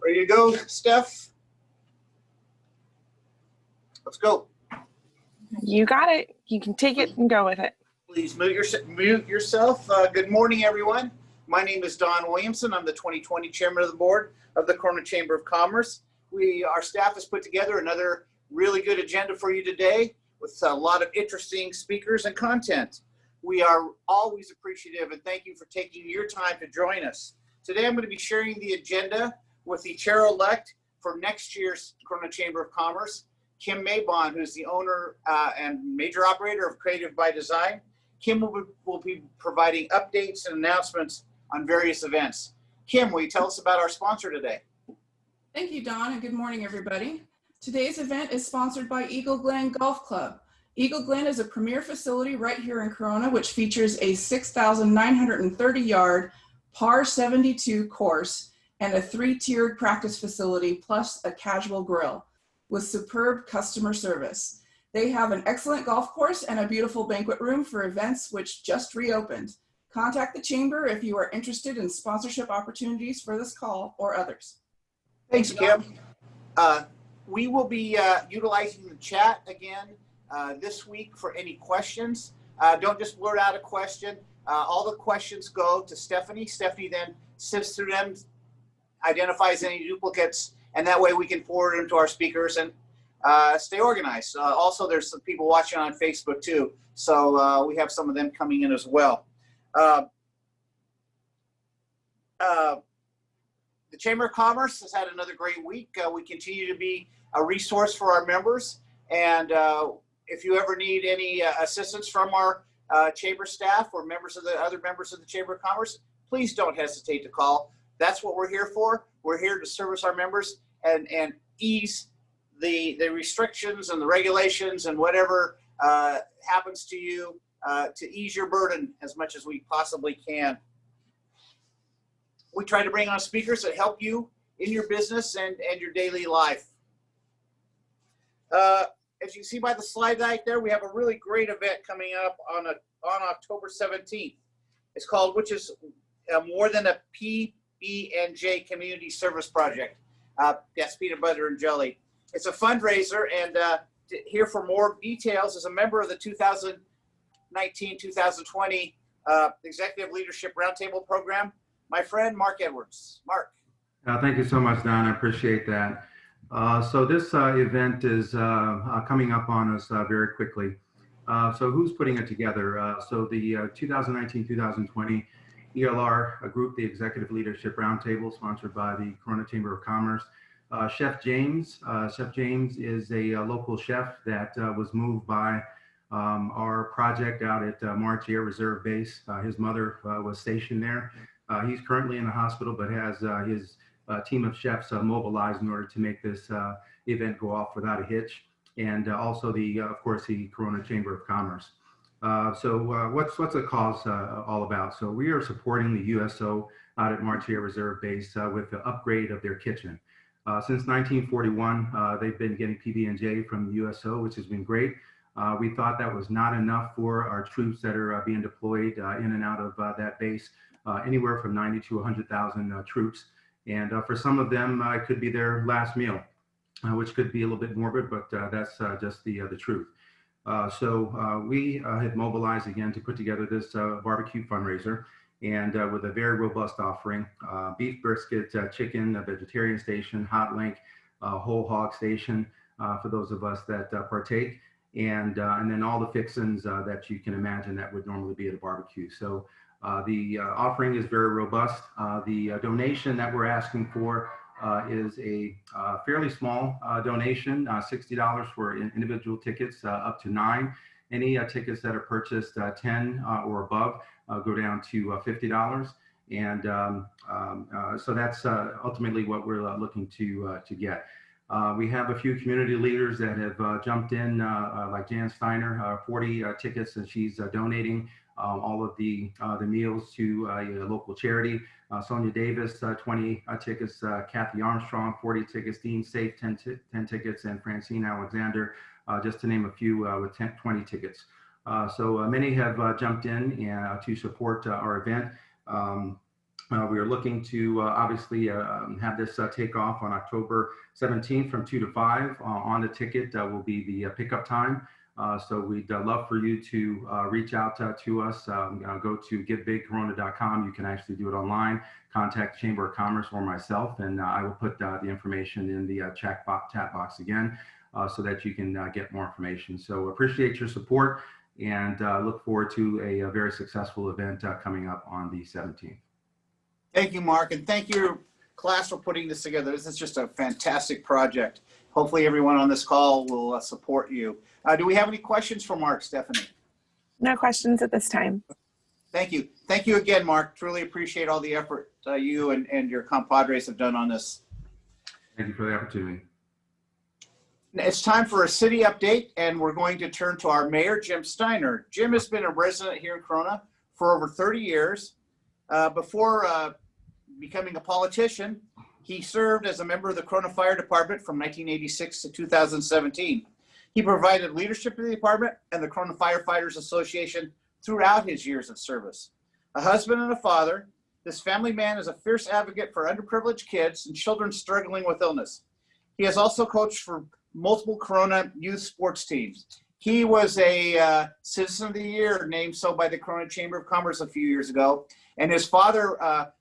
Ready to go, Steph? Let's go. You got it. You can take it and go with it. Please mute yourself. Good morning, everyone. My name is Don Williamson. I'm the 2020 Chairman of the Board of the Corona Chamber of Commerce. Our staff has put together another really good agenda for you today with a lot of interesting speakers and content. We are always appreciative and thank you for taking your time to join us. Today I'm going to be sharing the agenda with the chair-elect for next year's Corona Chamber of Commerce, Kim Maybon, who's the owner and major operator of Creative by Design. Kim will be providing updates and announcements on various events. Kim, will you tell us about our sponsor today? Thank you, Don, and good morning, everybody. Today's event is sponsored by Eagle Glen Golf Club. Eagle Glen is a premier facility right here in Corona, which features a 6,930-yard par 72 course and a 3-tiered practice facility plus a casual grill with superb customer service. They have an excellent golf course and a beautiful banquet room for events which just reopened. Contact the Chamber if you are interested in sponsorship opportunities for this call or others. Thanks, Kim. We will be utilizing the chat again this week for any questions. Don't just blurt out a question. All the questions go to Stephanie. Stephanie then sifts through them, identifies any duplicates, and that way we can forward them to our speakers and stay organized. Also, there's some people watching on Facebook too, so we have some of them coming in as well. The Chamber of Commerce has had another great week. We continue to be a resource for our members, and if you ever need any assistance from our chamber staff or other members of the Chamber of Commerce, please don't hesitate to call. That's what we're here for. We're here to service our members and ease the restrictions and the regulations and whatever happens to you to ease your burden as much as we possibly can. We try to bring on speakers that help you in your business and your daily life. As you see by the slide right there, we have a really great event coming up on October 17th. It's called, which is more than a PB&J community service project. Yes, peanut butter and jelly. It's a fundraiser, and to hear for more details, as a member of the 2019-2020 Executive Leadership Roundtable Program, my friend Mark Edwards. Mark. Thank you so much, Don. I appreciate that. So this event is coming up on us very quickly. So who's putting it together? So the 2019-2020 ELR group, the Executive Leadership Roundtable, sponsored by the Corona Chamber of Commerce. Chef James. Chef James is a local chef that was moved by our project out at March Air Reserve Base. His mother was stationed there. He's currently in the hospital, but has his team of chefs mobilized in order to make this event go off without a hitch. And also of course, the Corona Chamber of Commerce. So what's the cause all about? So we are supporting the USO out at March Air Reserve Base with the upgrade of their kitchen. Since 1941, they've been getting PB&J from the USO, which has been great. We thought that was not enough for our troops that are being deployed in and out of that base, anywhere from 90 to 100,000 troops. And for some of them, it could be their last meal, which could be a little bit morbid, but that's just the truth. So we had mobilized again to put together this barbecue fundraiser, and with a very robust offering: beef brisket, chicken, a vegetarian station, hot link, whole hog station for those of us that partake, and then all the fixings that you can imagine that would normally be at a barbecue. So the offering is very robust. The donation that we're asking for is a fairly small donation, $60 for individual tickets up to 9. Any tickets that are purchased 10 or above go down to $50. And so that's ultimately what we're looking to get. We have a few community leaders that have jumped in, like Jan Steiner, 40 tickets, and she's donating all of the meals to a local charity. Sonia Davis, 20 tickets. Kathy Armstrong, 40 tickets. Dean Safe, 10 tickets. And Francine Alexander, just to name a few, with 20 tickets. So many have jumped in to support our event. We are looking to obviously have this take off on October 17th from 2 to 5. On the ticket will be the pickup time. So we'd love for you to reach out to us. Go to getbigcorona.com. You can actually do it online. Contact Chamber of Commerce or myself, and I will put the information in the chat box again so that you can get more information. So appreciate your support and look forward to a very successful event coming up on the 17th. Thank you, Mark, and thank you, class, for putting this together. This is just a fantastic project. Hopefully everyone on this call will support you. Do we have any questions for Mark, Stephanie? No questions at this time. Thank you. Thank you again, Mark. Truly appreciate all the effort you and your compadres have done on this. Thank you for the opportunity. It's time for a city update, and we're going to turn to our mayor, Jim Steiner. Jim has been a resident here in Corona for over 30 years. Before becoming a politician, he served as a member of the Corona Fire Department from 1986 to 2017. He provided leadership to the department and the Corona Firefighters Association throughout his years of service. A husband and a father, this family man is a fierce advocate for underprivileged kids and children struggling with illness. He has also coached for multiple Corona youth sports teams. He was a Citizen of the Year named so by the Corona Chamber of Commerce a few years ago. And his father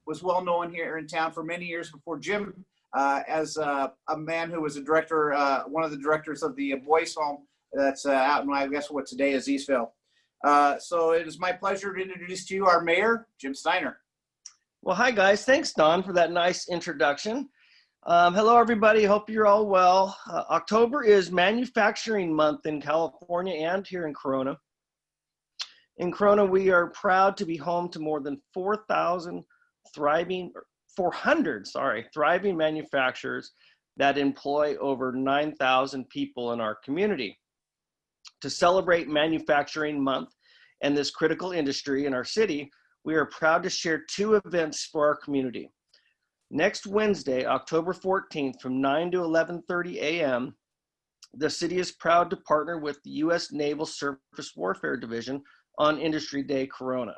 was well known here in town for many years before Jim, as a man who was a director, one of the directors of the boys' home that's out in, I guess what today is Eastville. So it is my pleasure to introduce to you our mayor, Jim Steiner. Well, hi guys. Thanks, Don, for that nice introduction. Hello, everybody. Hope you're all well. October is Manufacturing Month in California and here in Corona. In Corona, we are proud to be home to more than 400 thriving manufacturers that employ over 9,000 people in our community. To celebrate Manufacturing Month and this critical industry in our city, we are proud to share 2 events for our community. Next Wednesday, October 14th, from 9 to 11:30 a.m., the city is proud to partner with the U.S. Naval Surface Warfare Division on Industry Day Corona.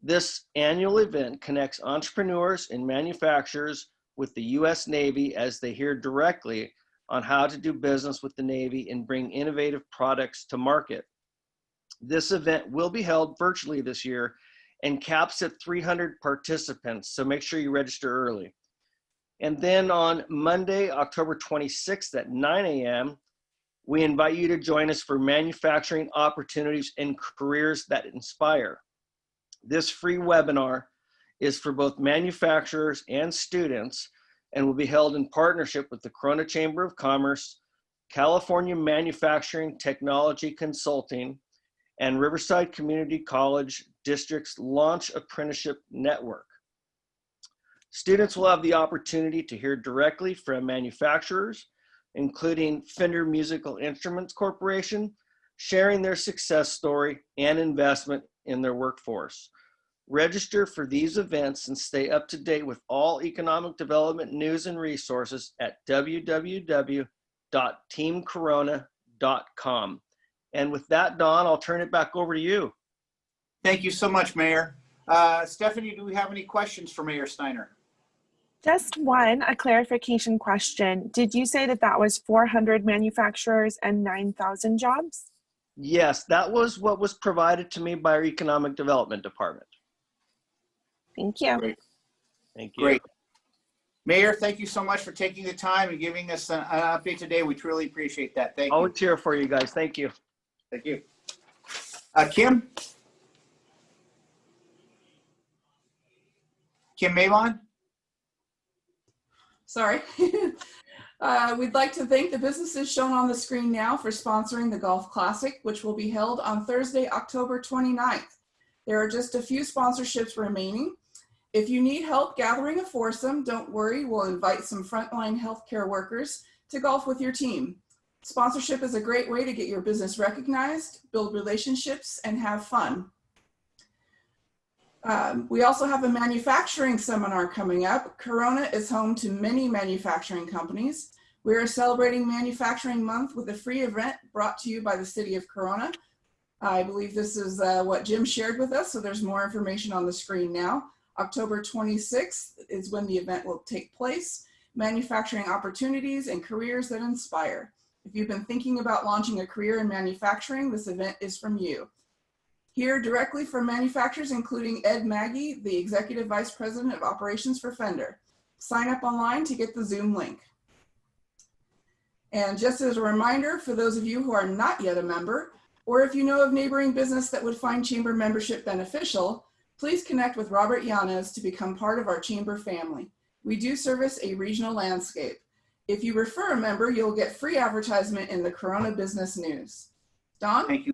This annual event connects entrepreneurs and manufacturers with the U.S. Navy as they hear directly on how to do business with the Navy and bring innovative products to market. This event will be held virtually this year and caps at 300 participants, so make sure you register early. And then on Monday, October 26th at 9 a.m., we invite you to join us for Manufacturing Opportunities and Careers That Inspire. This free webinar is for both manufacturers and students and will be held in partnership with the Corona Chamber of Commerce, California Manufacturing Technology Consulting, and Riverside Community College District's Launch Apprenticeship Network. Students will have the opportunity to hear directly from manufacturers, including Fender Musical Instruments Corporation, sharing their success story and investment in their workforce. Register for these events and stay up to date with all economic development news and resources at www.teamcorona.com. And with that, Don, I'll turn it back over to you. Thank you so much, Mayor. Stephanie, do we have any questions for Mayor Steiner? Just one, a clarification question. Did you say that that was 400 manufacturers and 9,000 jobs? Yes, that was what was provided to me by our Economic Development Department. Thank you. Great. Thank you. Great. Mayor, thank you so much for taking the time and giving us an update today. We truly appreciate that. Thank you. Always here for you guys. Thank you. Thank you. Kim? Kim Mavon? Sorry. We'd like to thank the businesses shown on the screen now for sponsoring the Golf Classic, which will be held on Thursday, October 29th. There are just a few sponsorships remaining. If you need help gathering a foursome, don't worry, we'll invite some frontline healthcare workers to golf with your team. Sponsorship is a great way to get your business recognized, build relationships, and have fun. We also have a manufacturing seminar coming up. Corona is home to many manufacturing companies. We are celebrating Manufacturing Month with a free event brought to you by the City of Corona. I believe this is what Jim shared with us, so there's more information on the screen now. October 26th is when the event will take place. Manufacturing opportunities and careers that inspire. If you've been thinking about launching a career in manufacturing, this event is from you. Hear directly from manufacturers, including Ed Maggie, the Executive Vice President of Operations for Fender. Sign up online to get the Zoom link. And just as a reminder, for those of you who are not yet a member, or if you know of neighboring business that would find Chamber membership beneficial, please connect with Robert Yanez to become part of our Chamber family. We do service a regional landscape. If you refer a member, you'll get free advertisement in the Corona Business News. Don? Thank you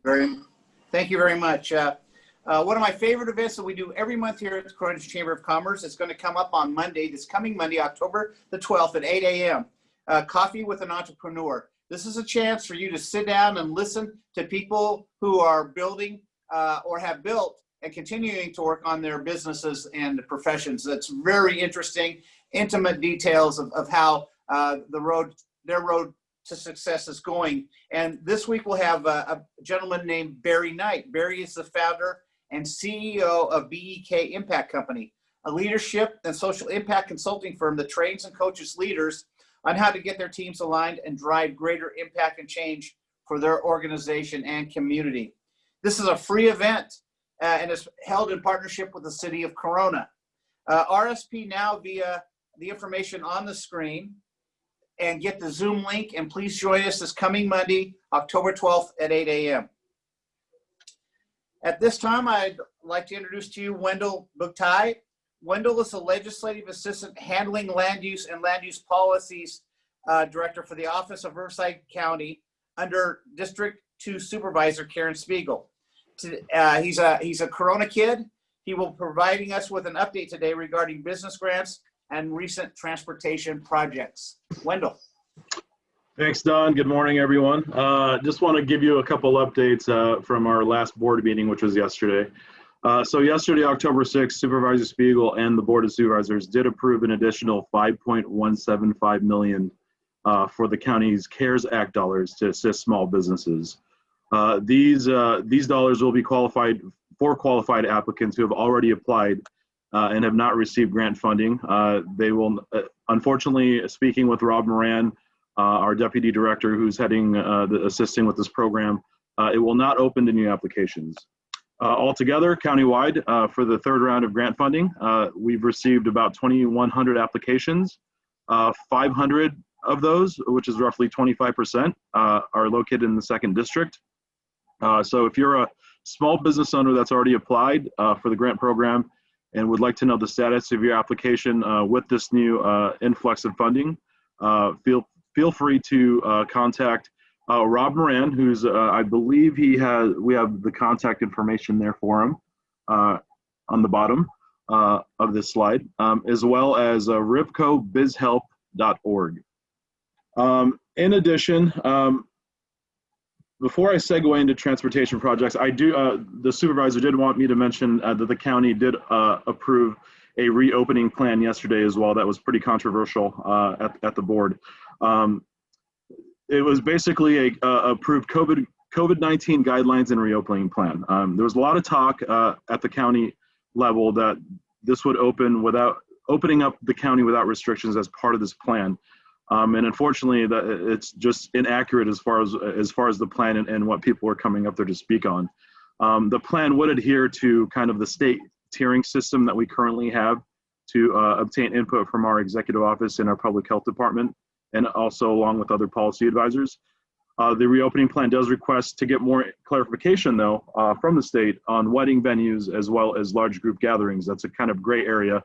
very much. One of my favorite events that we do every month here at the Corona Chamber of Commerce is going to come up on Monday, this coming Monday, October the 12th at 8 a.m. Coffee with an Entrepreneur. This is a chance for you to sit down and listen to people who are building or have built and continuing to work on their businesses and professions. That's very interesting, intimate details of how their road to success is going. And this week we'll have a gentleman named Barry Knight. Barry is the founder and CEO of BEK Impact Company, a leadership and social impact consulting firm that trains and coaches leaders on how to get their teams aligned and drive greater impact and change for their organization and community. This is a free event and is held in partnership with the city of Corona. RSP now via the information on the screen and get the Zoom link, and please join us this coming Monday, October 12th at 8 a.m. At this time, I'd like to introduce to you Wendell Bugtai. Wendell is the Legislative Assistant handling land use and land use policies Director for the Office of Riverside County under District 2 Supervisor Karen Spiegel. He's a Corona kid. He will be providing us with an update today regarding business grants and recent transportation projects. Wendell. Thanks, Don. Good morning, everyone. Just want to give you a couple updates from our last board meeting, which was yesterday. So yesterday, October 6th, Supervisor Spiegel and the Board of Supervisors did approve an additional $5.175 million for the county's CARES Act dollars to assist small businesses. These dollars will be qualified for qualified applicants who have already applied and have not received grant funding. They will, unfortunately, speaking with Rob Moran, our Deputy Director who's assisting with this program, it will not open to new applications. Altogether, countywide, for the third round of grant funding, we've received about 2,100 applications. 500 of those, which is roughly 25%, are located in the 2nd District. So if you're a small business owner that's already applied for the grant program and would like to know the status of your application with this new influx of funding, feel free to contact Rob Moran, who's I believe we have the contact information there for him on the bottom of this slide, as well as rivcobizhelp.org. In addition, before I segue into transportation projects, the supervisor did want me to mention that the county did approve a reopening plan yesterday as well. That was pretty controversial at the board. It was basically a approved COVID-19 guidelines and reopening plan. There was a lot of talk at the county level that this would opening up the county without restrictions as part of this plan. And unfortunately, it's just inaccurate as far as the plan and what people are coming up there to speak on. The plan would adhere to kind of the state tiering system that we currently have to obtain input from our executive office and our public health department, and also along with other policy advisors. The reopening plan does request to get more clarification, though, from the state on wedding venues as well as large group gatherings. That's a kind of gray area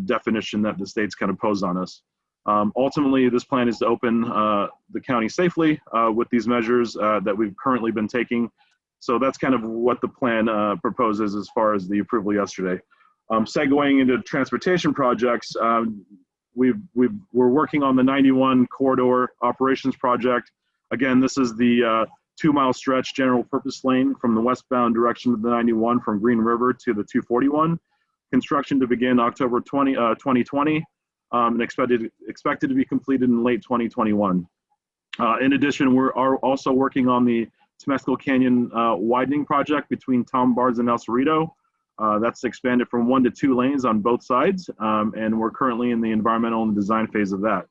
definition that the state's kind of posed on us. Ultimately, this plan is to open the county safely with these measures that we've currently been taking. So that's kind of what the plan proposes as far as the approval yesterday. Segueing into transportation projects, we're working on the 91 corridor operations project. Again, this is the 2-mile stretch general purpose lane from the westbound direction of the 91 from Green River to the 241. Construction to begin October 2020 and expected to be completed in late 2021. In addition, we're also working on the Temescal Canyon widening project between Tom Bars and El Cerrito. That's expanded from 1 to 2 lanes on both sides, and we're currently in the environmental and design phase of that.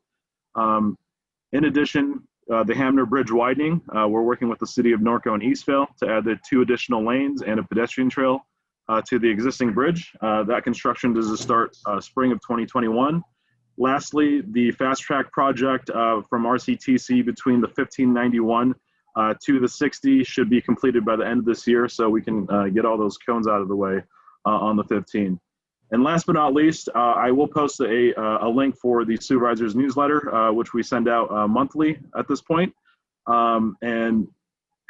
In addition, the Hamner Bridge widening, we're working with the city of Norco and Eastvale to add the 2 additional lanes and a pedestrian trail to the existing bridge. That construction does start spring of 2021. Lastly, the fast track project from RCTC between the 1591 to the 60 should be completed by the end of this year, so we can get all those cones out of the way on the 15. And last but not least, I will post a link for the supervisor's newsletter, which we send out monthly at this point, and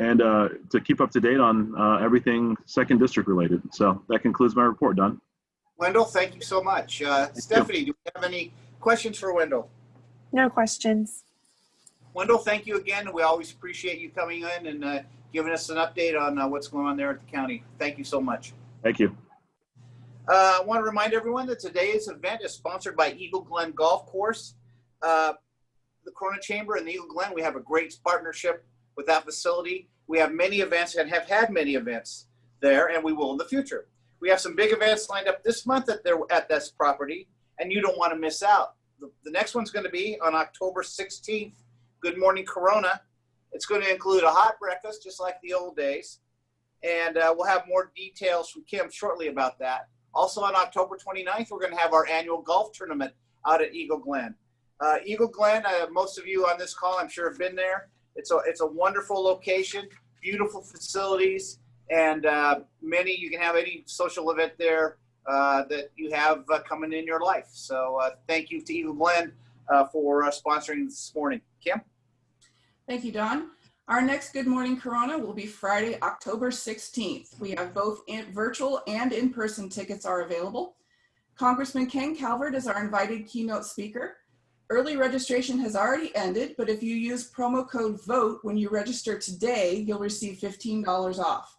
to keep up to date on everything second district related. So that concludes my report, Don. Wendell, thank you so much. Stephanie, do we have any questions for Wendell? No questions. Wendell, thank you again. We always appreciate you coming in and giving us an update on what's going on there at the county. Thank you so much. Thank you. I want to remind everyone that today's event is sponsored by Eagle Glen Golf Course. The Corona Chamber and the Eagle Glen, we have a great partnership with that facility. We have many events and have had many events there, and we will in the future. We have some big events lined up this month at this property, and you don't want to miss out. The next one's going to be on October 16th, Good Morning Corona. It's going to include a hot breakfast, just like the old days, and we'll have more details from Kim shortly about that. Also on October 29th, we're going to have our annual golf tournament out at Eagle Glen. Eagle Glen, most of you on this call, I'm sure, have been there. It's a wonderful location, beautiful facilities, and you can have any social event there that you have coming in your life. So thank you to Eagle Glen for sponsoring this morning. Kim? Thank you, Don. Our next Good Morning Corona will be Friday, October 16th. We have both virtual and in-person tickets are available. Congressman Ken Calvert is our invited keynote speaker. Early registration has already ended, but if you use promo code VOTE when you register today, you'll receive $15 off.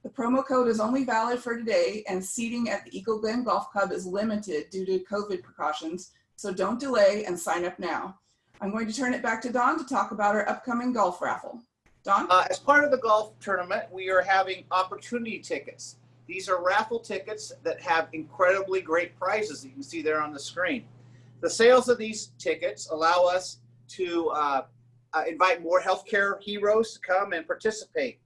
The promo code is only valid for today, and seating at the Eagle Glen Golf Club is limited due to COVID precautions, so don't delay and sign up now. I'm going to turn it back to Don to talk about our upcoming golf raffle. Don? As part of the golf tournament, we are having opportunity tickets. These are raffle tickets that have incredibly great prizes that you can see there on the screen. The sales of these tickets allow us to invite more healthcare heroes to come and participate.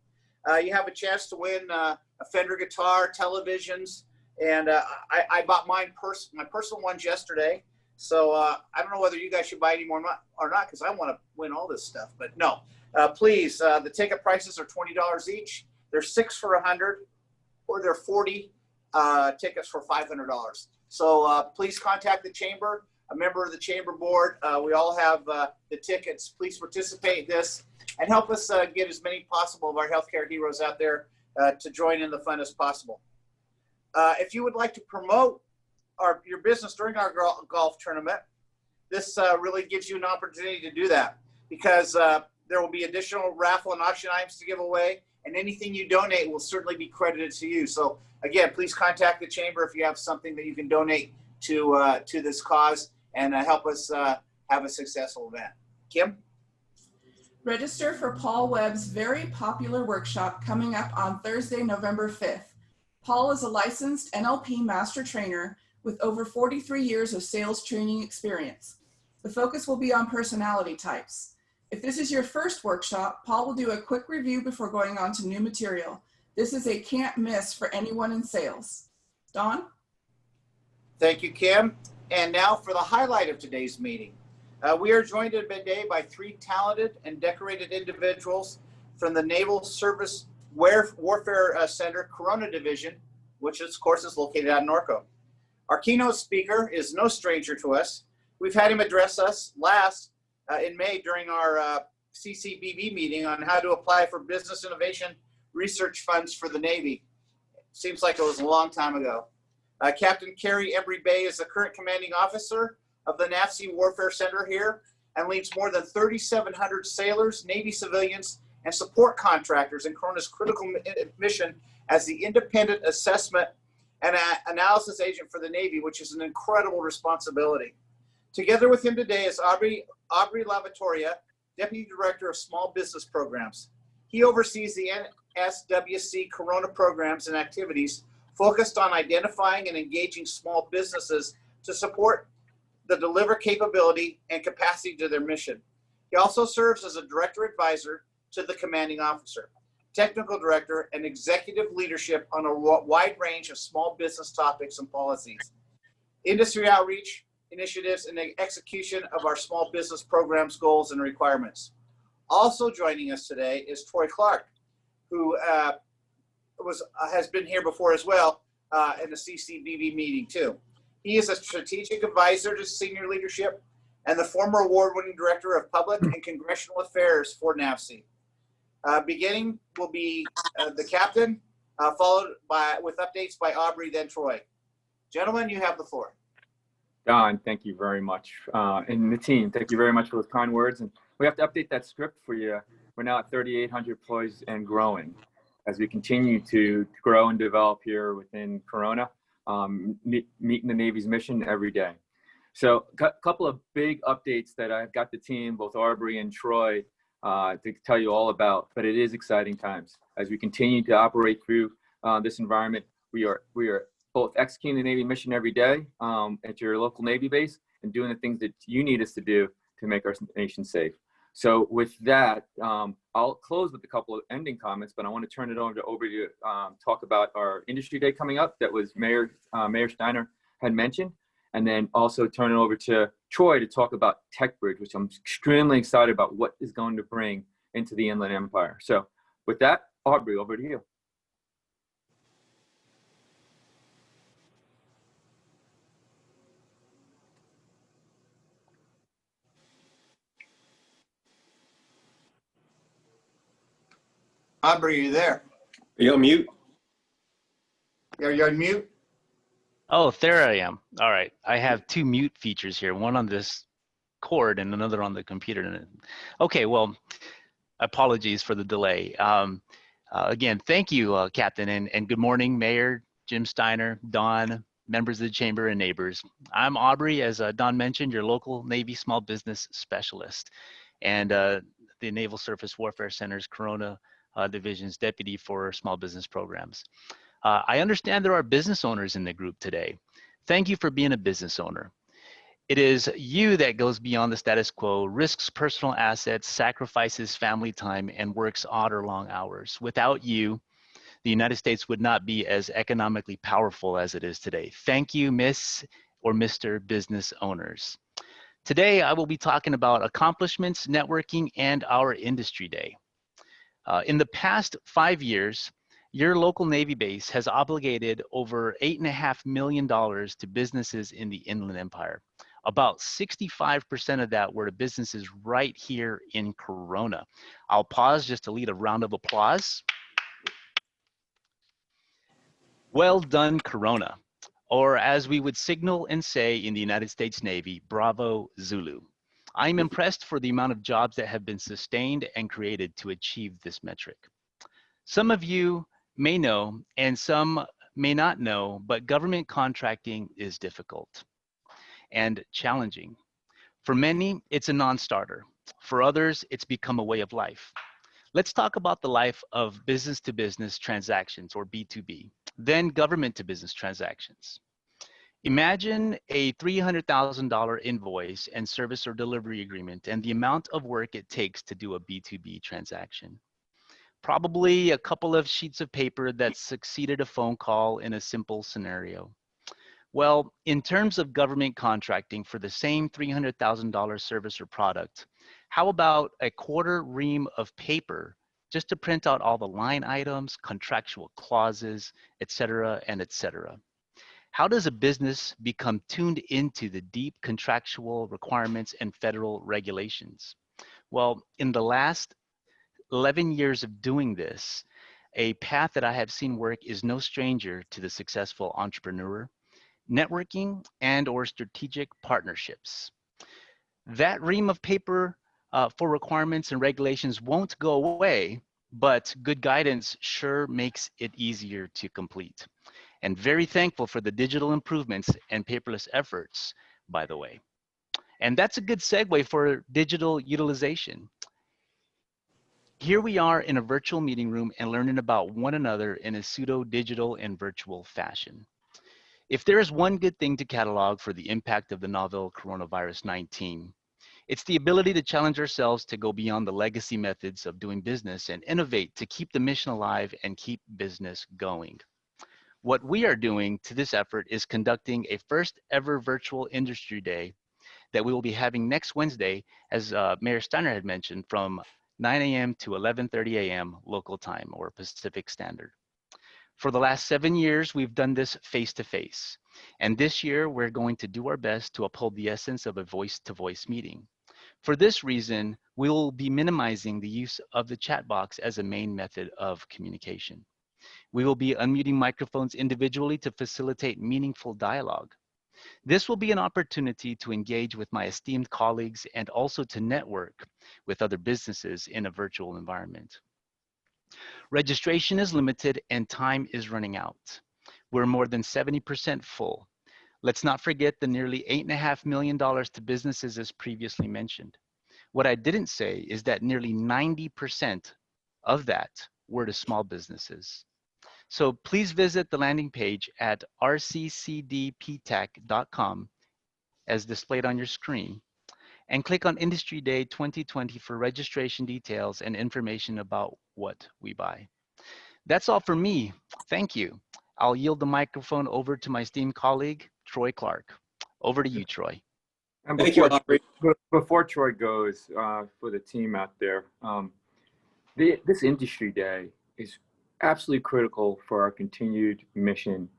You have a chance to win a Fender guitar, televisions, and I bought my personal ones yesterday. So I don't know whether you guys should buy any more or not, because I want to win all this stuff. But no, please, the ticket prices are $20 each. They're 6 for $100, or they're 40 tickets for $500. So please contact the chamber, a member of the chamber board. We all have the tickets. Please participate in this and help us get as many possible of our healthcare heroes out there to join in the fun as possible. If you would like to promote your business during our golf tournament, this really gives you an opportunity to do that, because there will be additional raffle and auction items to give away, and anything you donate will certainly be credited to you. So again, please contact the chamber if you have something that you can donate to this cause and help us have a successful event. Kim? Register for Paul Webb's very popular workshop coming up on Thursday, November 5th. Paul is a licensed NLP master trainer with over 43 years of sales training experience. The focus will be on personality types. If this is your first workshop, Paul will do a quick review before going on to new material. This is a can't miss for anyone in sales. Don? Thank you, Kim. And now for the highlight of today's meeting. We are joined at midday by 3 talented and decorated individuals from the Naval Service Warfare Center Corona Division, which of course is located out in Norco. Our keynote speaker is no stranger to us. We've had him address us last in May during our CCBB meeting on how to apply for business innovation research funds for the Navy. Seems like it was a long time ago. Captain Khary Hembree-Bey is the current commanding officer of the NAVSEA Warfare Center here and leads more than 3,700 sailors, Navy civilians, and support contractors in Corona's critical mission as the independent assessment and analysis agent for the Navy, which is an incredible responsibility. Together with him today is Aubrey Lavitoria, Deputy Director of Small Business Programs. He oversees the NSWC Corona programs and activities focused on identifying and engaging small businesses to support the deliver capability and capacity to their mission. He also serves as a director advisor to the commanding officer, technical director, and executive leadership on a wide range of small business topics and policies, industry outreach initiatives, and the execution of our small business programs, goals, and requirements. Also joining us today is Clarke, who has been here before as well in the CCBB meeting too. He is a strategic advisor to senior leadership and the former award-winning director of public and congressional affairs for NAVSEA. Beginning will be the captain, followed with updates by Aubrey, then Troy. Gentlemen, you have the floor. Don, thank you very much. And the team, thank you very much for those kind words. And we have to update that script for you. We're now at 3,800 employees and growing as we continue to grow and develop here within Corona, meeting the Navy's mission every day. So a couple of big updates that I've got the team, both Aubrey and Troy, to tell you all about, but it is exciting times. As we continue to operate through this environment, we are both executing the Navy mission every day at your local Navy base and doing the things that you need us to do to make our nation safe. So with that, I'll close with a couple of ending comments, but I want to turn it over to Aubrey to talk about our industry day coming up that was Mayor Steiner had mentioned, and then also turn it over to Troy to talk about TechBridge, which I'm extremely excited about what is going to bring into the Inland Empire. So with that, Aubrey, over to you. Aubrey, are you there? Are you on mute? You're on mute? Oh, there I am. All right. I have two mute features here, one on this cord and another on the computer. Okay, well, apologies for the delay. Again, thank you, Captain, and good morning, Mayor Jim Steiner, Don, members of the Chamber, and neighbors. I'm Aubrey, as Don mentioned, your local Navy small business specialist, and the Naval Surface Warfare Center's Corona Division's Deputy for Small Business Programs. I understand there are business owners in the group today. Thank you for being a business owner. It is you that goes beyond the status quo, risks personal assets, sacrifices family time, and works odd or long hours. Without you, the United States would not be as economically powerful as it is today. Thank you, Miss or Mr. Business Owners. Today, I will be talking about accomplishments, networking, and our industry day. In the past 5 years, your local Navy base has obligated over $8.5 million to businesses in the Inland Empire. About 65% of that were to businesses right here in Corona. I'll pause just to lead a round of applause. Well done, Corona. Or as we would signal and say in the United States Navy, bravo, Zulu. I'm impressed for the amount of jobs that have been sustained and created to achieve this metric. Some of you may know, and some may not know, but government contracting is difficult and challenging. For many, it's a non-starter. For others, it's become a way of life. Let's talk about the life of business-to-business transactions, or B2B, then government-to-business transactions. Imagine a $300,000 invoice and service or delivery agreement and the amount of work it takes to do a B2B transaction. Probably a couple of sheets of paper that succeeded a phone call in a simple scenario. Well, in terms of government contracting for the same $300,000 service or product, how about a quarter ream of paper just to print out all the line items, contractual clauses, et cetera, and et cetera? How does a business become tuned into the deep contractual requirements and federal regulations? Well, in the last 11 years of doing this, a path that I have seen work is no stranger to the successful entrepreneur, networking, and or strategic partnerships. That ream of paper for requirements and regulations won't go away, but good guidance sure makes it easier to complete. And very thankful for the digital improvements and paperless efforts, by the way. And that's a good segue for digital utilization. Here we are in a virtual meeting room and learning about one another in a pseudo-digital and virtual fashion. If there is one good thing to catalog for the impact of the novel coronavirus 19, it's the ability to challenge ourselves to go beyond the legacy methods of doing business and innovate to keep the mission alive and keep business going. What we are doing to this effort is conducting a first ever virtual industry day that we will be having next Wednesday, as Mayor Steiner had mentioned, from 9 a.m. to 11:30 a.m. local time or Pacific Standard. For the last 7 years, we've done this face-to-face. And this year, we're going to do our best to uphold the essence of a voice-to-voice meeting. For this reason, we will be minimizing the use of the chat box as a main method of communication. We will be unmuting microphones individually to facilitate meaningful dialogue. This will be an opportunity to engage with my esteemed colleagues and also to network with other businesses in a virtual environment. Registration is limited and time is running out. We're more than 70% full. Let's not forget the nearly $8.5 million to businesses as previously mentioned. What I didn't say is that nearly 90% of that were to small businesses. So please visit the landing page at rccdptech.com as displayed on your screen and click on Industry Day 2020 for registration details and information about what we buy. That's all for me. Thank you. I'll yield the microphone over to my esteemed colleague, Troy Clarke. Over to you, Troy. And Thank you, Aubrey. before Troy goes, for the team out there, this industry day is absolutely critical for our continued mission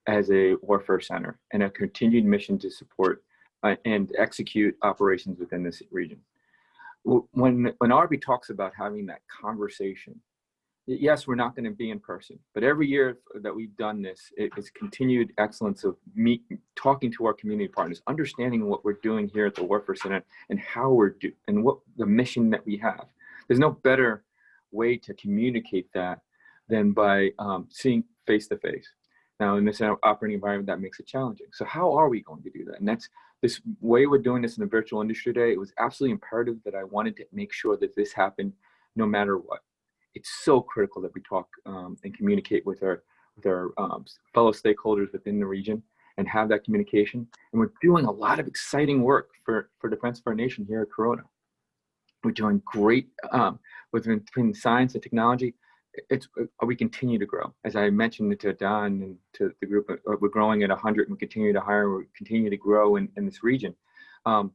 as a warfare center and a continued mission to support and execute operations within this region. When Aubrey talks about having that conversation, yes, we're not going to be in person, but every year that we've done this, it's continued excellence of talking to our community partners, understanding what we're doing here at the Warfare Center and how we're doing and what the mission that we have. There's no better way to communicate that than by seeing face to face. Now, in this operating environment, that makes it challenging. So how are we going to do that? And that's this way we're doing this in the virtual industry day. It was absolutely imperative that I wanted to make sure that this happened no matter what. It's so critical that we talk and communicate with our fellow stakeholders within the region and have that communication. And we're doing a lot of exciting work for defense of our nation here at Corona. We're doing great between science and technology. We continue to grow. As I mentioned to Don and to the group, we're growing at 100 and we continue to hire, we continue to grow in this region. To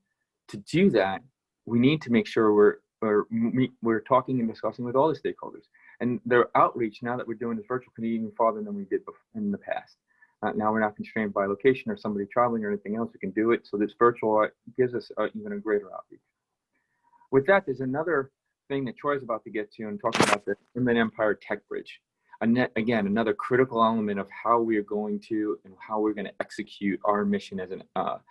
do that, we need to make sure we're talking and discussing with all the stakeholders. And their outreach, now that we're doing this virtual, can be even farther than we did in the past. Now we're not constrained by location or somebody traveling or anything else. We can do it. So this virtual gives us even a greater outreach. With that, there's another thing that Troy's about to get to and talking about the Inland Empire TechBridge. Again, another critical element of how we are going to and how we're going to execute our mission as a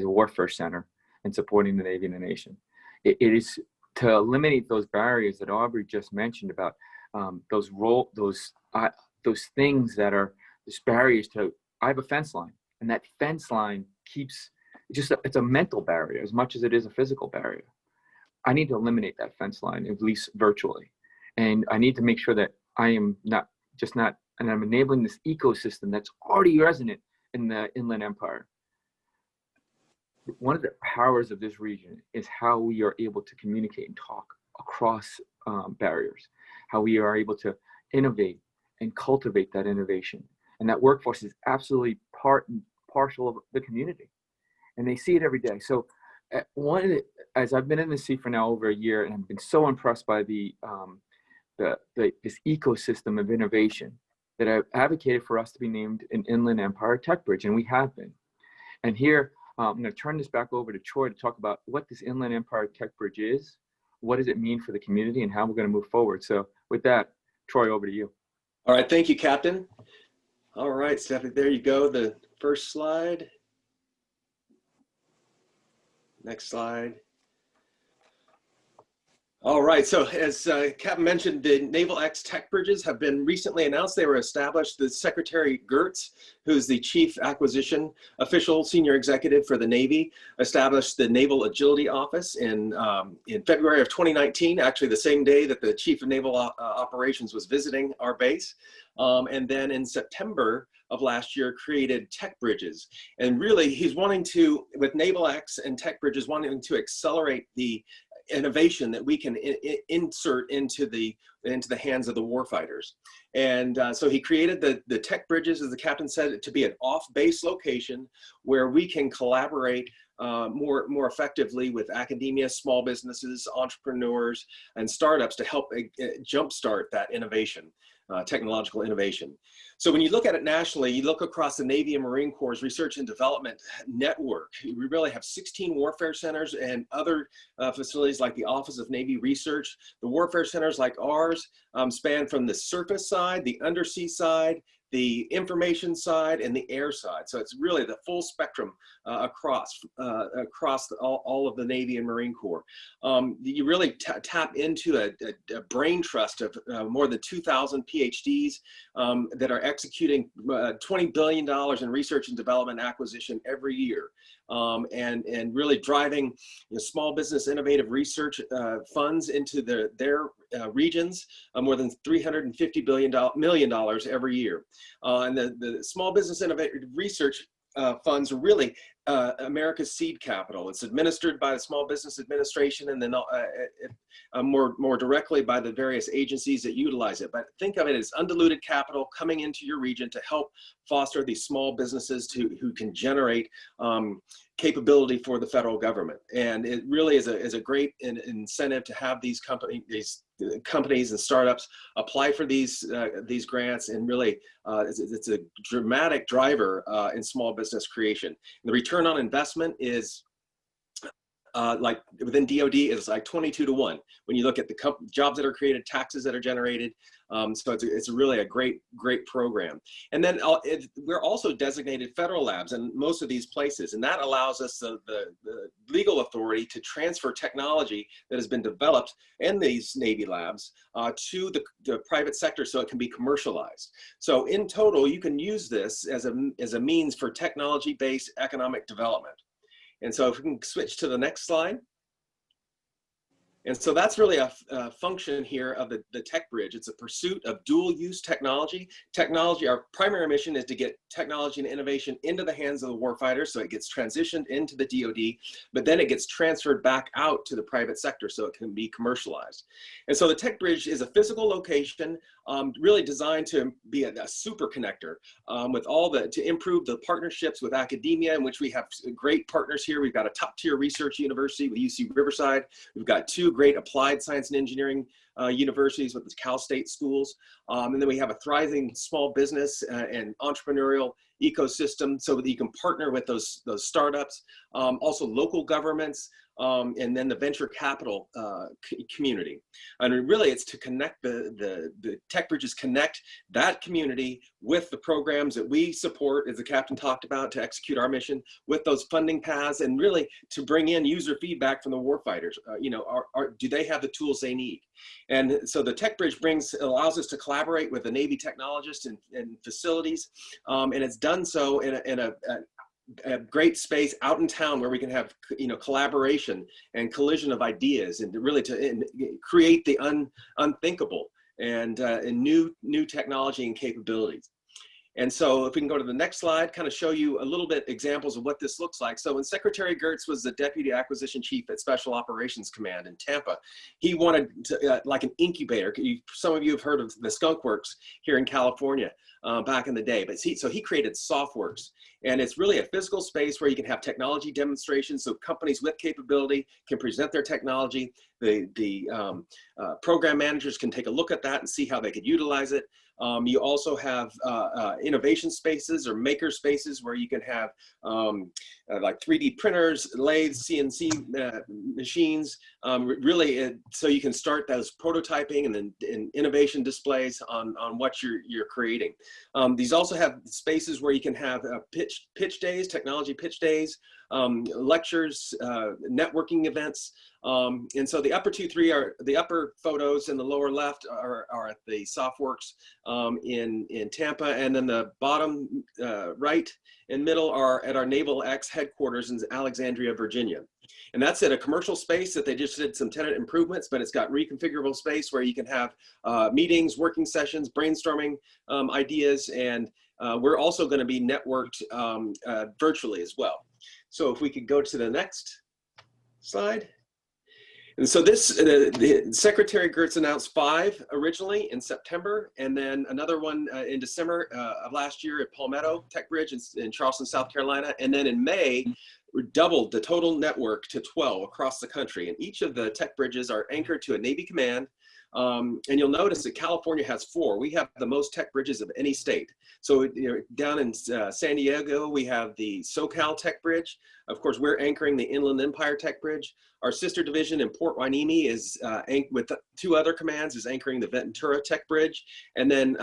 warfare center and supporting the Navy and the nation. It is to eliminate those barriers that Aubrey just mentioned about those things that are just barriers to. I have a fence line, and that fence line keeps it's a mental barrier as much as it is a physical barrier. I need to eliminate that fence line, at least virtually. And I need to make sure that I am and I'm enabling this ecosystem that's already resonant in the Inland Empire. One of the powers of this region is how we are able to communicate and talk across barriers, how we are able to innovate and cultivate that innovation. And that workforce is absolutely part and parcel of the community. And they see it every day. So as I've been in the seat for now over a year, and I've been so impressed by this ecosystem of innovation that I've advocated for us to be named an Inland Empire TechBridge, and we have been. And here, I'm going to turn this back over to Troy to talk about what this Inland Empire TechBridge is, what does it mean for the community, and how we're going to move forward. So with that, Troy, over to you. All right, thank you, Captain. All right, Stephanie, there you go. The first slide. Next slide. All right, so as Captain mentioned, the Naval X TechBridges have been recently announced. They were established. The Secretary Gertz, who's the Chief Acquisition Official, Senior Executive for the Navy, established the Naval Agility Office in February of 2019, actually the same day that the Chief of Naval Operations was visiting our base. And then in September of last year, created TechBridges. And really, he's wanting to, with Naval X and TechBridges, wanting to accelerate the innovation that we can insert into the hands of the warfighters. And so he created the TechBridges, as the captain said, to be an off-base location where we can collaborate more effectively with academia, small businesses, entrepreneurs, and startups to help jumpstart that innovation, technological innovation. So when you look at it nationally, you look across the Navy and Marine Corps' research and development network, we really have 16 warfare centers and other facilities like the Office of Navy Research. The warfare centers like ours span from the surface side, the undersea side, the information side, and the air side. So it's really the full spectrum across all of the Navy and Marine Corps. You really tap into a brain trust of more than 2,000 PhDs that are executing $20 billion in research and development acquisition every year. And really driving small business innovative research funds into their regions, more than $350 million every year. And the small business innovative research funds are really America's seed capital. It's administered by the Small Business Administration and then more directly by the various agencies that utilize it. But think of it as undiluted capital coming into your region to help foster these small businesses who can generate capability for the federal government. And it really is a great incentive to have these companies and startups apply for these grants, and really it's a dramatic driver in small business creation. And the return on investment is like within DoD is like 22 to 1 when you look at the jobs that are created, taxes that are generated. So it's really a great program. And then we're also designated federal labs in most of these places, and that allows us the legal authority to transfer technology that has been developed in these Navy labs to the private sector so it can be commercialized. So in total, you can use this as a means for technology-based economic development. And so if we can switch to the next slide. And so that's really a function here of the TechBridge. It's a pursuit of dual use technology. Our primary mission is to get technology and innovation into the hands of the warfighter, so it gets transitioned into the DoD, but then it gets transferred back out to the private sector so it can be commercialized. And so the TechBridge is a physical location really designed to be a super connector with to improve the partnerships with academia, in which we have great partners here. We've got a top tier research university with UC Riverside. We've got 2 great applied science and engineering universities with the Cal State schools. And then we have a thriving small business and entrepreneurial ecosystem so that you can partner with those startups, also local governments, and then the venture capital community. And really it's to connect the TechBridges connect that community with the programs that we support, as the captain talked about, to execute our mission, with those funding paths, and really to bring in user feedback from the warfighters. Do they have the tools they need? And so the TechBridge allows us to collaborate with the Navy technologists and facilities, and it's done so in a great space out in town where we can have collaboration and collision of ideas, and really to create the unthinkable and new technology and capabilities. And so if we can go to the next slide, kind of show you a little bit examples of what this looks like. So when Secretary Gertz was the Deputy Acquisition Chief at Special Operations Command in Tampa, he wanted to, like an incubator. Some of you have heard of the Skunk Works here in California back in the day. But so he created SoftWorks. And it's really a physical space where you can have technology demonstrations so companies with capability can present their technology. The program managers can take a look at that and see how they could utilize it. You also have innovation spaces or maker spaces where you can have like 3D printers, lathes, CNC machines, so you can start those prototyping and innovation displays on what you're creating. These also have spaces where you can have pitch days, technology pitch days, lectures, networking events. And so the upper three are the upper photos, and the lower left are at the Softworks in Tampa, and then the bottom right and middle are at our Naval X headquarters in Alexandria, Virginia. And that's at a commercial space that they just did some tenant improvements, but it's got reconfigurable space where you can have meetings, working sessions, brainstorming ideas, and we're also going to be networked virtually as well. So if we could go to the next slide. And so this, the Secretary Gertz announced 5 originally in September, and then another one in December of last year at Palmetto TechBridge in Charleston, South Carolina. And then in May, we doubled the total network to 12 across the country. And each of the tech bridges are anchored to a Navy command. And you'll notice that California has 4. We have the most tech bridges of any state. So down in San Diego, we have the SoCal Tech Bridge. Of course, we're anchoring the Inland Empire Tech Bridge. Our sister division in Port Hueneme is with 2 other commands is anchoring the Ventura Tech Bridge. And then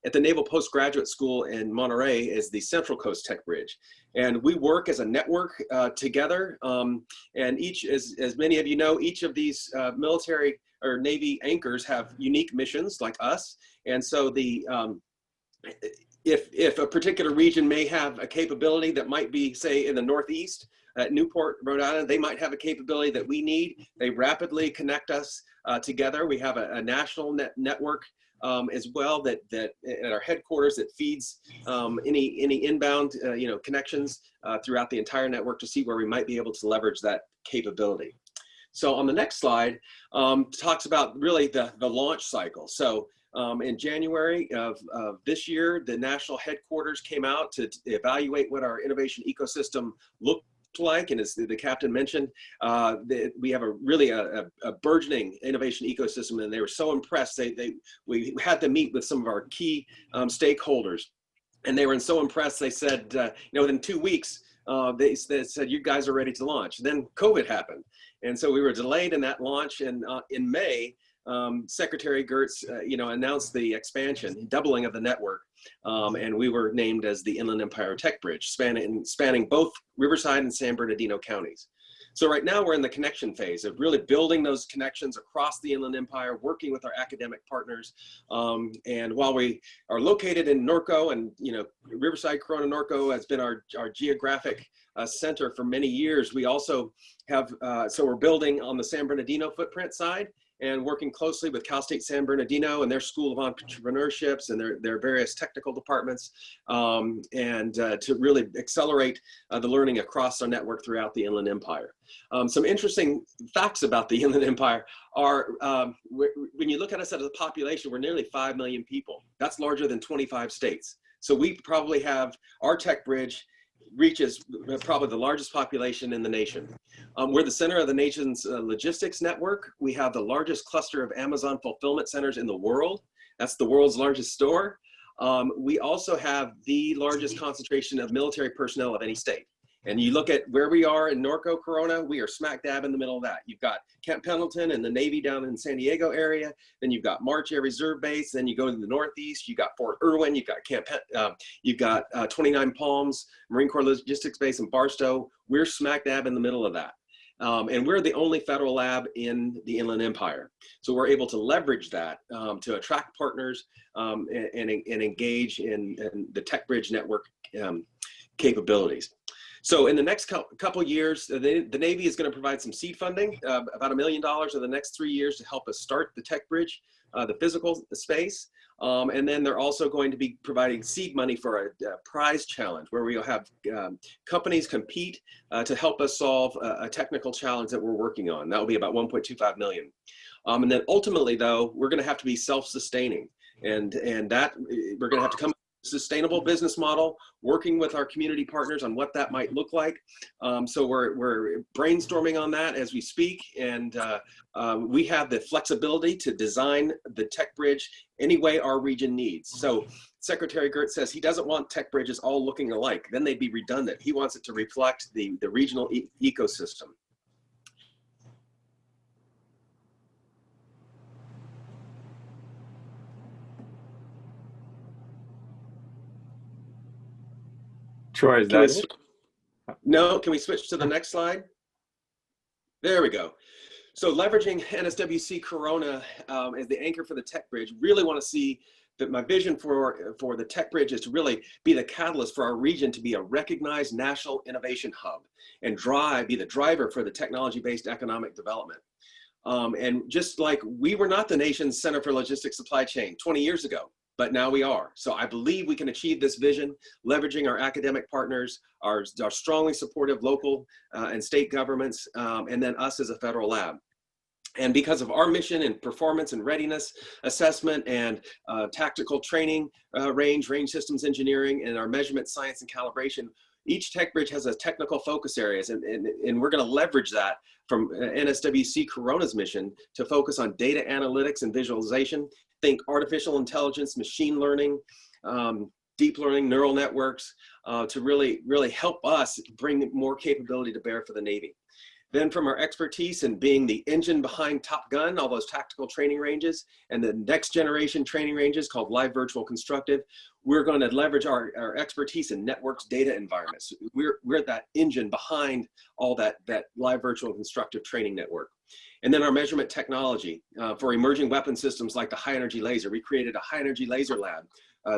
at the Naval Postgraduate School in Monterey is the Central Coast Tech Bridge. And we work as a network together. And each, as many of you know, each of these military or Navy anchors have unique missions like us. And so the if a particular region may have a capability that might be, say, in the Northeast, at Newport, Rhode Island, they might have a capability that we need. They rapidly connect us together. We have a national network as well that at our headquarters that feeds any inbound connections throughout the entire network to see where we might be able to leverage that capability. So on the next slide, talks about really the launch cycle. So in January of this year, the national headquarters came out to evaluate what our innovation ecosystem looked like. And as the captain mentioned, we have a burgeoning innovation ecosystem, and they were so impressed. We had to meet with some of our key stakeholders, and they were so impressed. They said, within 2 weeks, they said, you guys are ready to launch. Then COVID happened. And so we were delayed in that launch. And in May, Secretary Gertz, announced the expansion, doubling of the network. And we were named as the Inland Empire Tech Bridge, spanning both Riverside and San Bernardino counties. So right now we're in the connection phase of really building those connections across the Inland Empire, working with our academic partners. And while we are located in Norco, and Riverside, Corona, Norco has been our geographic center for many years, we also have, so we're building on the San Bernardino footprint side, and working closely with Cal State San Bernardino and their School of Entrepreneurships and their various technical departments, and to really accelerate the learning across our network throughout the Inland Empire. Some interesting facts about the Inland Empire are, when you look at us as a population, we're nearly 5 million people. That's larger than 25 states. So we probably have, our tech bridge reaches probably the largest population in the nation. We're the center of the nation's logistics network. We have the largest cluster of Amazon fulfillment centers in the world. That's the world's largest store. We also have the largest concentration of military personnel of any state. And you look at where we are in Norco, Corona, we are smack dab in the middle of that. You've got Camp Pendleton and the Navy down in San Diego area. Then you've got March Air Reserve Base. Then you go to the Northeast, you got Fort Irwin, you've got 29 Palms, Marine Corps Logistics Base in Barstow. We're smack dab in the middle of that. And we're the only federal lab in the Inland Empire. So we're able to leverage that to attract partners and engage in the TechBridge network capabilities. So in the next couple of years, the Navy is going to provide some seed funding, about $1 million in the next 3 years to help us start the TechBridge, the physical space. And then they're also going to be providing seed money for a prize challenge where we'll have companies compete to help us solve a technical challenge that we're working on. That will be about $1.25 million. And then ultimately, though, we're going to have to be self-sustaining. And that we're going to have to come up with a sustainable business model, working with our community partners on what that might look like. So we're brainstorming on that as we speak. And we have the flexibility to design the TechBridge any way our region needs. So Secretary Gertz says he doesn't want tech bridges all looking alike. Then they'd be redundant. He wants it to reflect the regional ecosystem. Troy, is Can we that it? No, can we switch to the next slide? There we go. So leveraging NSWC Corona as the anchor for the TechBridge, really want to see that my vision for the TechBridge is to really be the catalyst for our region to be a recognized national innovation hub and be the driver for the technology-based economic development. And just like we were not the nation's center for logistics supply chain 20 years ago, but now we are. So I believe we can achieve this vision, leveraging our academic partners, our strongly supportive local and state governments, and then us as a federal lab. And because of our mission and performance and readiness assessment and tactical training range systems engineering, and our measurement science and calibration, each TechBridge has a technical focus areas, and we're going to leverage that from NSWC Corona's mission to focus on data analytics and visualization. Think artificial intelligence, machine learning, deep learning, neural networks, to really help us bring more capability to bear for the Navy. Then from our expertise in being the engine behind Top Gun, all those tactical training ranges, and the next generation training ranges called Live Virtual Constructive, we're going to leverage our expertise in networks data environments. We're that engine behind all that Live Virtual Constructive training network. And then our measurement technology for emerging weapon systems like the high energy laser. We created a high energy laser lab,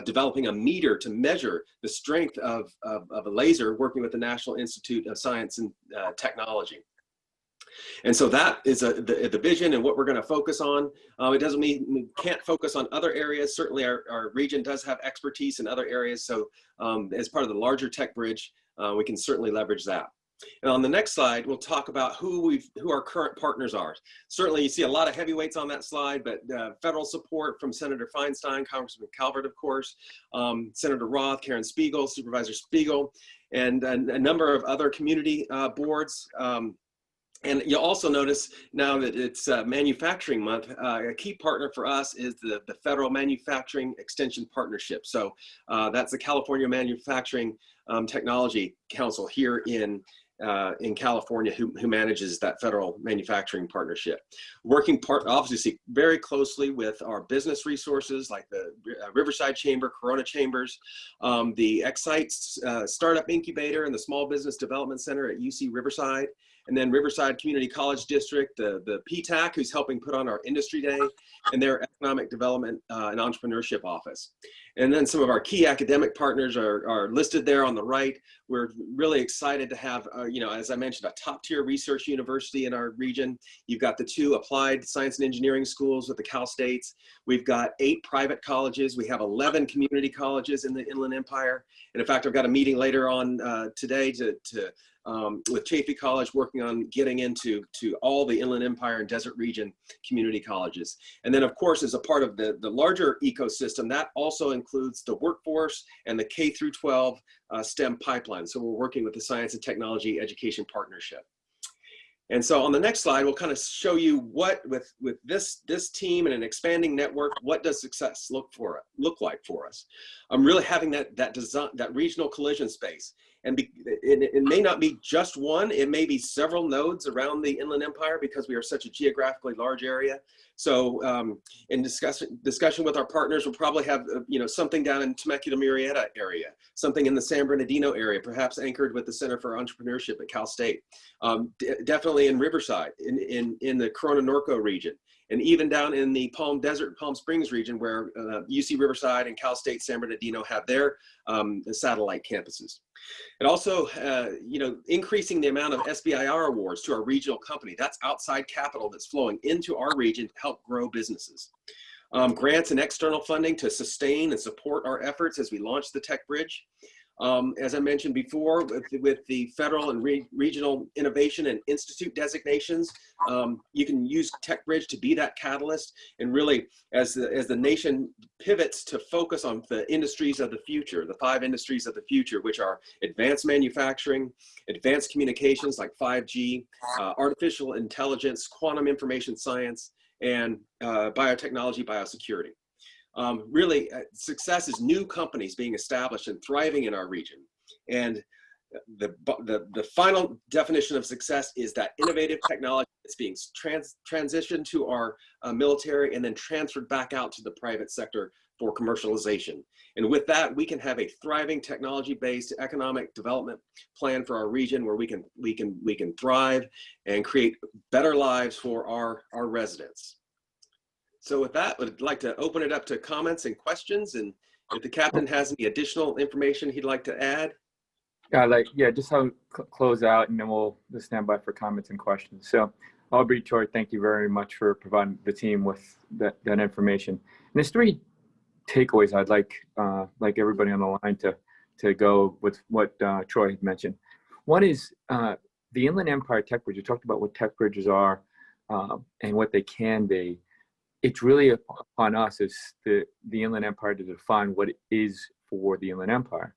developing a meter to measure the strength of a laser, working with the National Institute of Science and Technology. And so that is the vision and what we're going to focus on. It doesn't mean we can't focus on other areas. Certainly our region does have expertise in other areas. So as part of the larger TechBridge, we can certainly leverage that. And on the next slide, we'll talk about who our current partners are. Certainly you see a lot of heavyweights on that slide, but federal support from Senator Feinstein, Congressman Calvert, of course, Senator Roth, Karen Spiegel, Supervisor Spiegel, and a number of other community boards. And you'll also notice now that it's Manufacturing Month, a key partner for us is the Federal Manufacturing Extension Partnership. So that's the California Manufacturing Technology Council here in California who manages that Federal Manufacturing Partnership. Working obviously very closely with our business resources like the Riverside Chamber, Corona Chambers, the X-Sites Startup Incubator and the Small Business Development Center at UC Riverside, and then Riverside Community College District, the PTAC, who's helping put on our Industry Day, and their Economic Development and Entrepreneurship Office. And then some of our key academic partners are listed there on the right. We're really excited to have, as I mentioned, a top-tier research university in our region. You've got the 2 applied science and engineering schools with the Cal States. We've got 8 private colleges. We have 11 community colleges in the Inland Empire. And in fact, I've got a meeting later on today with Chaffey College, working on getting into all the Inland Empire and Desert Region community colleges. And then, of course, as a part of the larger ecosystem, that also includes the workforce and the K through 12 STEM pipeline. So we're working with the Science and Technology Education Partnership. And so on the next slide, we'll kind of show you what, with this team and an expanding network, what does success look like for us? I'm really having that regional collision space. And it may not be just one, it may be several nodes around the Inland Empire because we are such a geographically large area. So in discussion with our partners, we'll probably have something down in Temecula-Murrieta area, something in the San Bernardino area, perhaps anchored with the Center for Entrepreneurship at Cal State. Definitely in Riverside, in the Corona-Norco region, and even down in the Palm Springs region where UC Riverside and Cal State San Bernardino have their satellite campuses. And also, increasing the amount of SBIR awards to our regional company. That's outside capital that's flowing into our region to help grow businesses. Grants and external funding to sustain and support our efforts as we launch the TechBridge. As I mentioned before, with the federal and regional innovation and institute designations, you can use TechBridge to be that catalyst. And really, as the nation pivots to focus on the industries of the future, the 5 industries of the future, which are advanced manufacturing, advanced communications like 5G, artificial intelligence, quantum information science, and biotechnology, biosecurity. Really, success is new companies being established and thriving in our region. And the final definition of success is that innovative technology that's being transitioned to our military and then transferred back out to the private sector for commercialization. And with that, we can have a thriving technology-based economic development plan for our region where we can thrive and create better lives for our residents. So with that, I'd like to open it up to comments and questions. And if the captain has any additional information he'd like to add. Just how close out, and then we'll just stand by for comments and questions. So Aubrey, Troy, thank you very much for providing the team with that information. And there's three takeaways I'd like everybody on the line to go with what Troy had mentioned. One is the Inland Empire TechBridge. You talked about what TechBridges are and what they can be. It's really upon us as the Inland Empire to define what it is for the Inland Empire.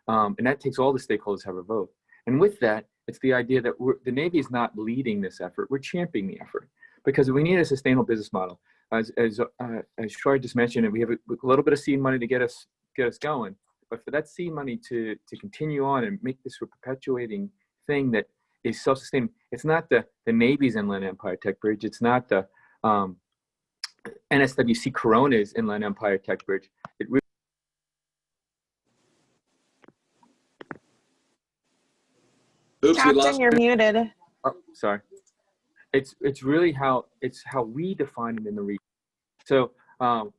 And that takes all the stakeholders to have a vote. And with that, it's the idea that the Navy is not leading this effort, we're championing the effort because we need a sustainable business model. As Troy just mentioned, we have a little bit of seed money to get us going, but for that seed money to continue on and make this a perpetuating thing that is self-sustaining, it's not the Navy's Inland Empire TechBridge, it's not the NSWC Corona's Inland Empire TechBridge. It really Oops, Captain, you're muted. Oh, sorry. It's really how we define it in the region. So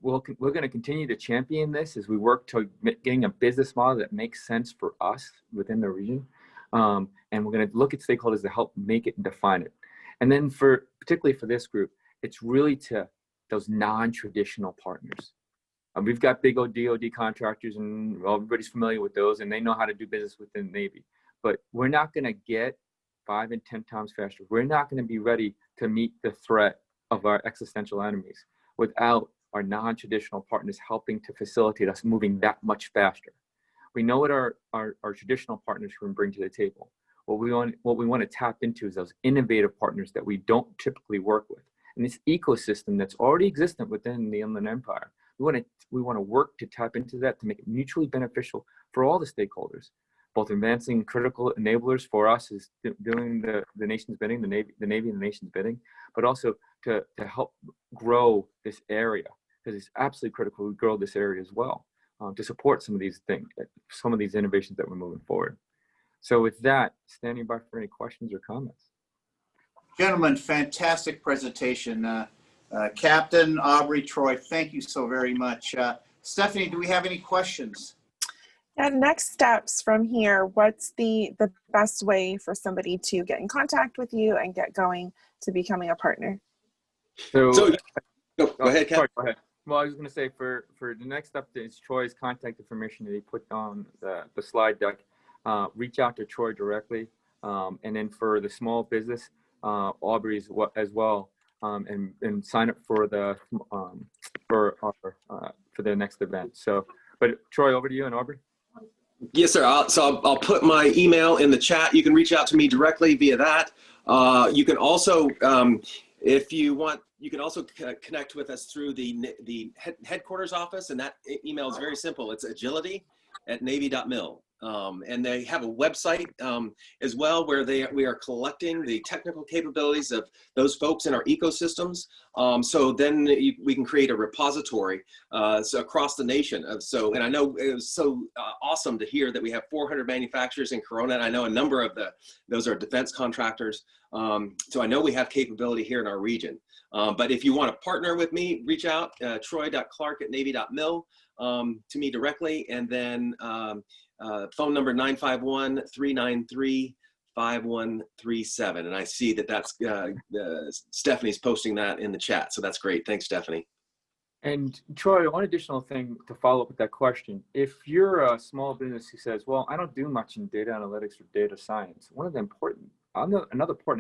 we're going to continue to champion this as we work to getting a business model that makes sense for us within the region, and we're going to look at stakeholders to help make it and define it. And then particularly for this group, it's really to those non-traditional partners. We've got big old DoD contractors, and everybody's familiar with those, and they know how to do business within the Navy. But we're not going to get 5 and 10 times faster. We're not going to be ready to meet the threat of our existential enemies without our non-traditional partners helping to facilitate us moving that much faster. We know what our traditional partners can bring to the table. What we want to tap into is those innovative partners that we don't typically work with. And this ecosystem that's already existent within the Inland Empire, we want to work to tap into that to make it mutually beneficial for all the stakeholders. Both advancing critical enablers for us is doing the nation's bidding, the Navy and the nation's bidding, but also to help grow this area, because it's absolutely critical we grow this area as well to support some of these things, some of these innovations that we're moving forward. So with that, standing by for any questions or comments. Gentlemen, fantastic presentation. Captain, Aubrey, Troy, thank you so very much. Stephanie, do we have any questions? And next steps from here, what's the best way for somebody to get in contact with you and get going to becoming a partner? So go ahead, Cap. Go ahead. Well, I was going to say for the next step is Troy's contact information that he put on the slide deck. Reach out to Troy directly. And then for the small business, Aubrey as well, and sign up for the next event. So, but Troy, over to you and Aubrey. Yes, sir. I'll put my email in the chat. You can reach out to me directly via that. You can also, if you want, you can also connect with us through the headquarters office, and that email is very simple. It's agility@navy.mil. And they have a website as well where we are collecting the technical capabilities of those folks in our ecosystems. So then we can create a repository so across the nation. And I know it was so awesome to hear that we have 400 manufacturers in Corona, and I know a number of those are defense contractors. So I know we have capability here in our region. But if you want to partner with me, reach out, troy.clarke@navy.mil to me directly, and then phone number 951-393-5137. And I see that's Stephanie's posting that in the chat. So that's great. Thanks, Stephanie. And Troy, one additional thing to follow up with that question. If you're a small business who says, well, I don't do much in data analytics or data science, another important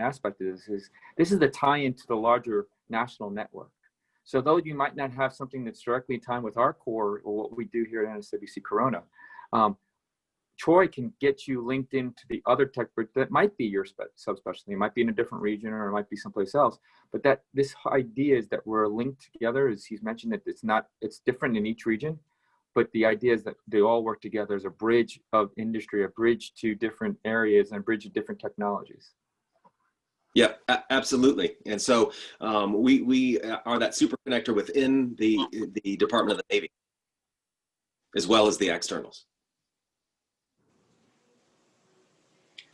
aspect is this is the tie-in to the larger national network. So though you might not have something that's directly tied with our core or what we do here at NSWC Corona, Troy can get you linked into the other TechBridge that might be your subspecialty. It might be in a different region or it might be someplace else. But this idea is that we're linked together, as he's mentioned, that it's different in each region. But the idea is that they all work together as a bridge of industry, a bridge to different areas, and a bridge to different technologies. Yeah, absolutely. And so we are that super connector within the Department of the Navy. as well as the externals.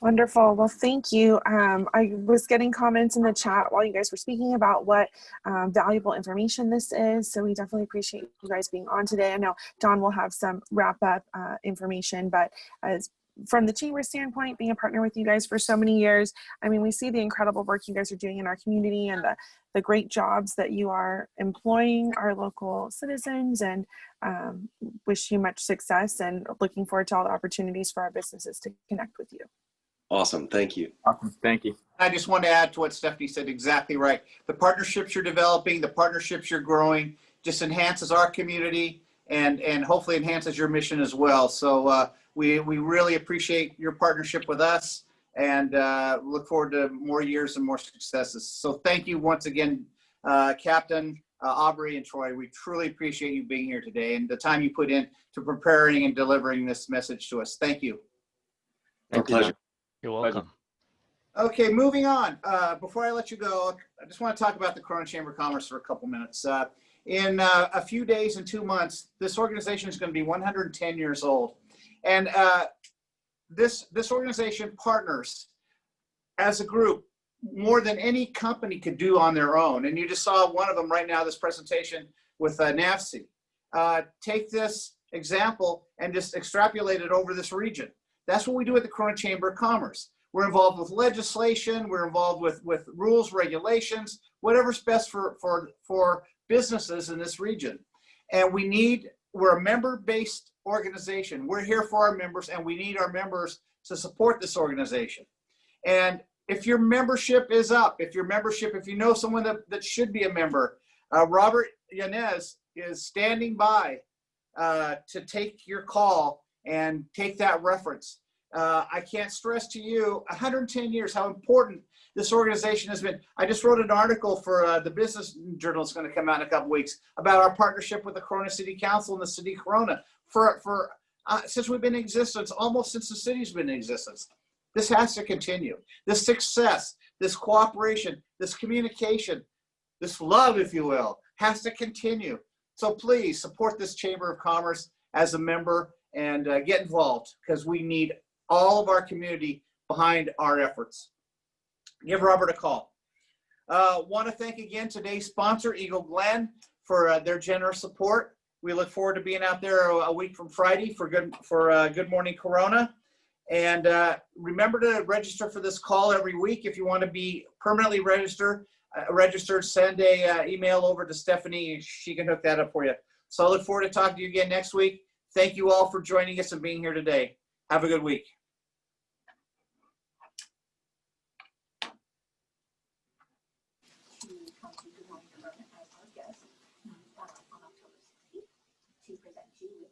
Wonderful. Well, thank you. I was getting comments in the chat while you guys were speaking about what valuable information this is. So we definitely appreciate you guys being on today. I know Don will have some wrap up information, but as from the Chamber standpoint, being a partner with you guys for so many years, I mean, we see the incredible work you guys are doing in our community and the great jobs that you are employing our local citizens, and wish you much success and looking forward to all the opportunities for our businesses to connect with you. Awesome. Thank you. Awesome. Thank you. I just want to add to what Stephanie said, exactly right. The partnerships you're developing, the partnerships you're growing just enhances our community and hopefully enhances your mission as well. So we really appreciate your partnership with us and look forward to more years and more successes. So thank you once again, Captain, Aubrey, and Troy. We truly appreciate you being here today and the time you put in to preparing and delivering this message to us. Thank you. My pleasure. You're welcome. Okay, moving on. Before I let you go, I just want to talk about the Corona Chamber of Commerce for a couple minutes. In a few days and 2 months, this organization is going to be 110 years old. And this organization partners as a group more than any company could do on their own. And you just saw one of them right now, this presentation with NAVSE. Take this example and just extrapolate it over this region. That's what we do at the Corona Chamber of Commerce. We're involved with legislation. We're involved with rules, regulations, whatever's best for businesses in this region. And we're a member-based organization. We're here for our members, and we need our members to support this organization. And if your membership is up, if you know someone that should be a member, Robert Yanez is standing by to take your call and take that reference. I can't stress to you 110 years how important this organization has been. I just wrote an article for the Business Journal. It's going to come out in a couple weeks about our partnership with the Corona City Council and the City of Corona since we've been in existence, almost since the city's been in existence. This has to continue. This success, this cooperation, this communication, this love, if you will, has to continue. So please support this Chamber of Commerce as a member and get involved, because we need all of our community behind our efforts. Give Robert a call. Want to thank again today's sponsor, Eagle Glen, for their generous support. We look forward to being out there a week from Friday for Good Morning Corona. And remember to register for this call every week. If you want to be permanently registered, send a email over to Stephanie. She can hook that up for you. So I look forward to talking to you again next week. Thank you all for joining us and being here today. Have a good week. To present you with